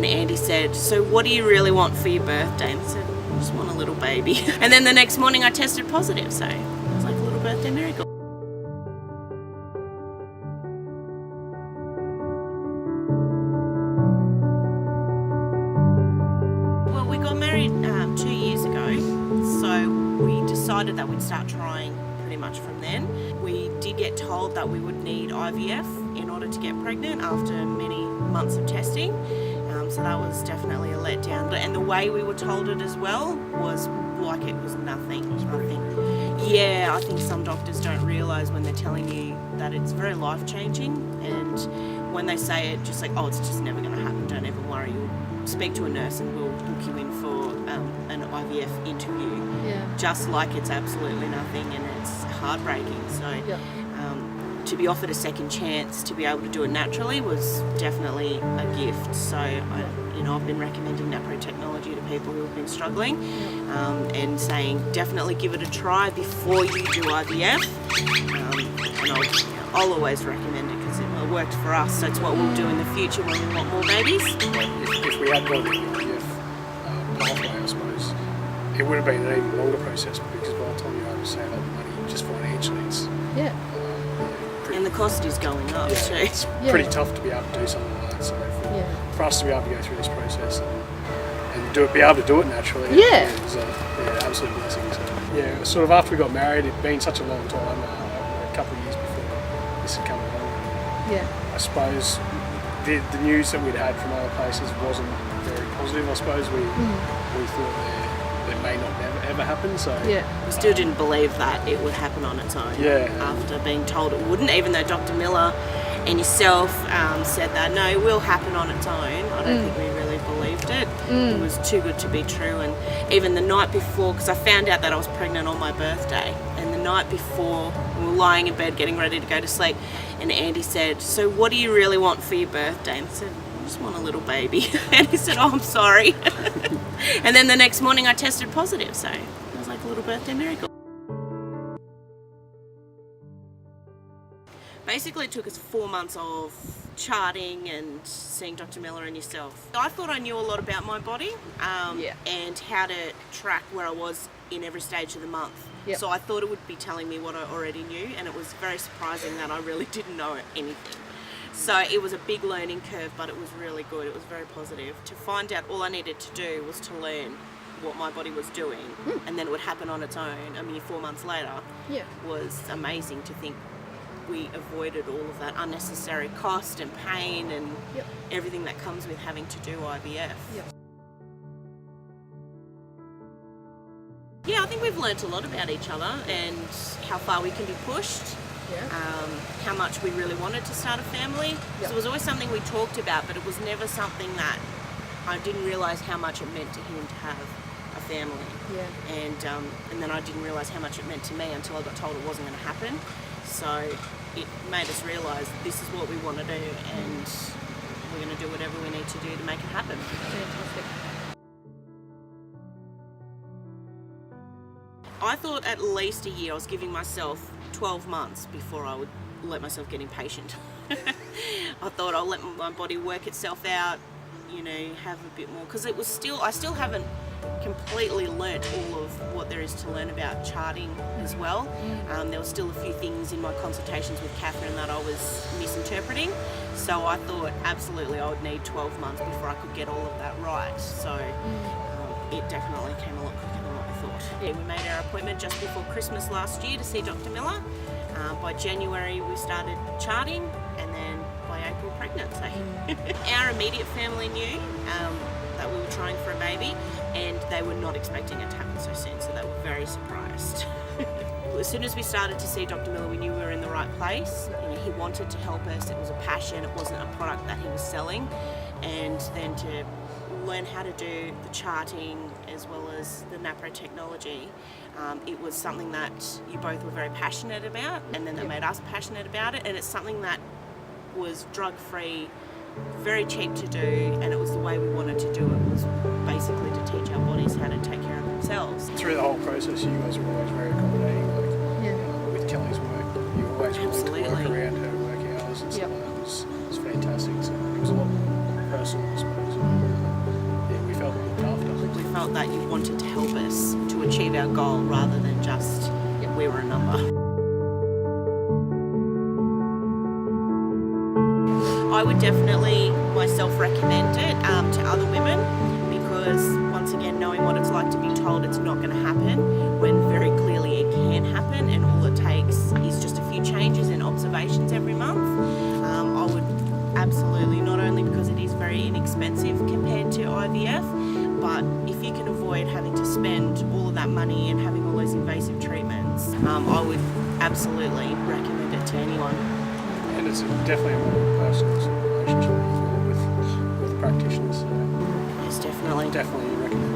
And Andy said, so what do you really want for your birthday? And I said, I just want a little baby. And then the next morning I tested positive, so it was like a little birthday miracle. Well, we got married 2 years ago, so we decided that we'd start trying pretty much from then. We did get told that we would need IVF in order to get pregnant after many months of testing. So that was definitely a letdown. And the way we were told it as well was like it was nothing. Yeah, I think some doctors don't realise when they're telling you that it's very life-changing, and when they say it, just like, oh, it's just never going to happen, don't ever worry. You'll speak to a nurse and we'll book you in for an IVF interview. Yeah. Just like it's absolutely nothing, and it's heartbreaking. So to be offered a second chance to be able to do it naturally was definitely a gift. So I've been recommending NAPRO technology to people who have been struggling, and saying definitely give it a try before you do IVF. And I'll always recommend it because it worked for us. So it's what we'll do in the future when we want more babies. If we had gone to the IVF pathway, I suppose it would have been an even longer process, because by the time you oversave all the money just financially, it's and the cost is going up too. It's pretty tough to be able to do something like that. So for us to be able to go through this process and be able to do it naturally, is absolutely blessing. So sort of after we got married, it'd been such a long time, a couple of years before this had come along. I suppose the news that we'd had from other places wasn't very positive. I suppose we thought that may not ever happen. So we still didn't believe that it would happen on its own. After being told it wouldn't, even though Dr. Miller and yourself said that no, it will happen on its own. I don't think we really believed it. It was too good to be true. And even the night before, because I found out that I was pregnant on my birthday, and the night before we were lying in bed getting ready to go to sleep, and Andy said, so what do you really want for your birthday? And I said, I just want a little baby. And he said, oh, I'm sorry. And then the next morning I tested positive, so it was like a little birthday miracle. Basically, it took us 4 months of charting and seeing Dr. Miller and yourself. I thought I knew a lot about my body and how to track where I was in every stage of the month. So I thought it would be telling me what I already knew, and it was very surprising that I really didn't know anything. So it was a big learning curve, but it was really good. It was very positive. To find out, all I needed to do was to learn what my body was doing, and then it would happen on its own. I mean, 4 months later was amazing to think we avoided all of that unnecessary cost and pain and everything that comes with having to do IVF. Yeah, I think we've learnt a lot about each other and how far we can be pushed. How much we really wanted to start a family. So it was always something we talked about, but it was never something that I didn't realise how much it meant to him to have a family. And then I didn't realise how much it meant to me until I got told it wasn't going to happen. So it made us realise this is what we want to do, and we're going to do whatever we need to do to make it happen. Fantastic. I thought at least a year. I was giving myself 12 months before I would let myself get impatient. I thought I'll let my body work itself out, have a bit more, because I still haven't completely learnt all of what there is to learn about charting as well. There were still a few things in my consultations with Catherine that I was misinterpreting, so I thought absolutely I would need 12 months before I could get all of that right. So it definitely came a lot quicker than what we thought. We made our appointment just before Christmas last year to see Dr. Miller. By January we started charting, and then by April pregnant. So our immediate family knew that we were trying for a baby, and they were not expecting it to happen so soon, so they were very surprised. As soon as we started to see Dr. Miller, we knew we were in the right place. He wanted to help us. It was a passion. It wasn't a product that he was selling. And then to learn how to do the charting as well as the NAPRO technology, it was something that you both were very passionate about, and then that made us passionate about it. And it's something that was drug-free, very cheap to do, and it was the way we wanted to do it, was basically to teach our bodies how to take care of themselves. Through the whole process, you guys were always very accommodating. With Kelly's work, you were always willing to work around her work hours and stuff like that. It was fantastic. So it was a lot more personal, I suppose. felt that you wanted to help us to achieve our goal rather than just we were a number. I would definitely myself recommend it to other women, because once again, knowing what it's like to be told it's not going to happen when very clearly it can happen, and all it takes is just a few changes and observations every month. I would absolutely, not only because it is very inexpensive compared to IVF, but if you can avoid having to spend all of that money and having all those invasive treatments, I would absolutely recommend it to anyone. And it's definitely a more personal sort of relationship with practitioners. So Yes, definitely. definitely recommend